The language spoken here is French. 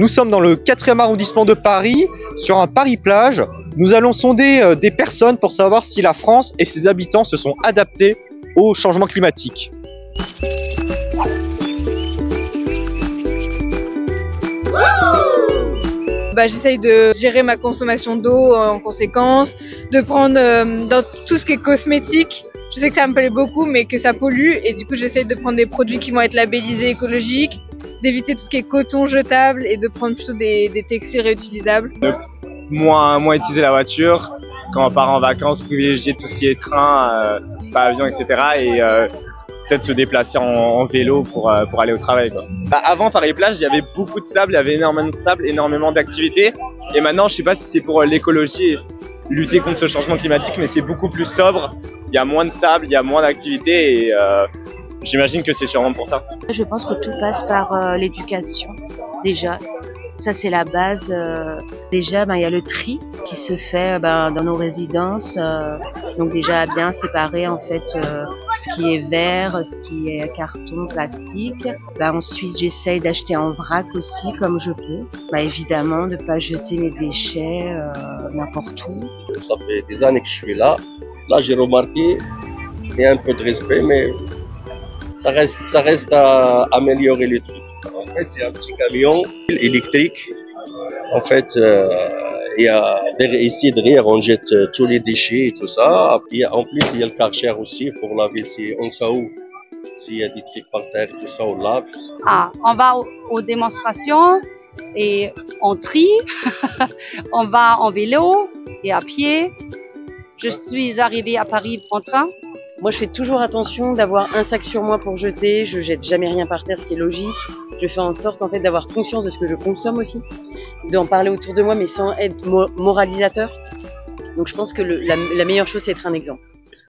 Nous sommes dans le 4e arrondissement de Paris, sur un Paris-Plage. Nous allons sonder des personnes pour savoir si la France et ses habitants se sont adaptés au changement climatique. J'essaye de gérer ma consommation d'eau en conséquence, de prendre dans tout ce qui est cosmétique. Je sais que ça me plaît beaucoup, mais que ça pollue, et du coup j'essaye de prendre des produits qui vont être labellisés écologiques, d'éviter tout ce qui est coton jetable et de prendre plutôt des textiles réutilisables. De moins utiliser la voiture, quand on part en vacances, privilégier tout ce qui est train, pas avion, etc. Et peut-être se déplacer en vélo pour aller au travail, quoi. Avant Paris-Plage, il y avait beaucoup de sable, il y avait énormément de sable, énormément d'activités. Et maintenant, je sais pas si c'est pour l'écologie et lutter contre ce changement climatique, mais c'est beaucoup plus sobre. Il y a moins de sable, il y a moins d'activités et j'imagine que c'est sûrement pour ça. Je pense que tout passe par l'éducation, déjà. Ça, c'est la base. Déjà, il y a le tri qui se fait dans nos résidences. Donc déjà, bien séparer en fait ce qui est verre, ce qui est carton, plastique. Ensuite, j'essaye d'acheter en vrac aussi, comme je peux. Évidemment, de pas jeter mes déchets n'importe où. Ça fait des années que je suis là. Là, j'ai remarqué qu'il y a un peu de respect, mais ça reste à améliorer les trucs. En fait, c'est un petit camion électrique. En fait, ici derrière, on jette tous les déchets et tout ça. En plus, il y a le Karcher aussi pour laver, en cas où s'il y a des trucs par terre, tout ça, on lave. On va aux démonstrations et on trie. On va en vélo et à pied. Je suis arrivée à Paris en train. Moi, je fais toujours attention d'avoir un sac sur moi pour jeter. Je jette jamais rien par terre, ce qui est logique. Je fais en sorte, en fait, d'avoir conscience de ce que je consomme aussi, d'en parler autour de moi, mais sans être moralisateur. Donc, je pense que la meilleure chose, c'est être un exemple.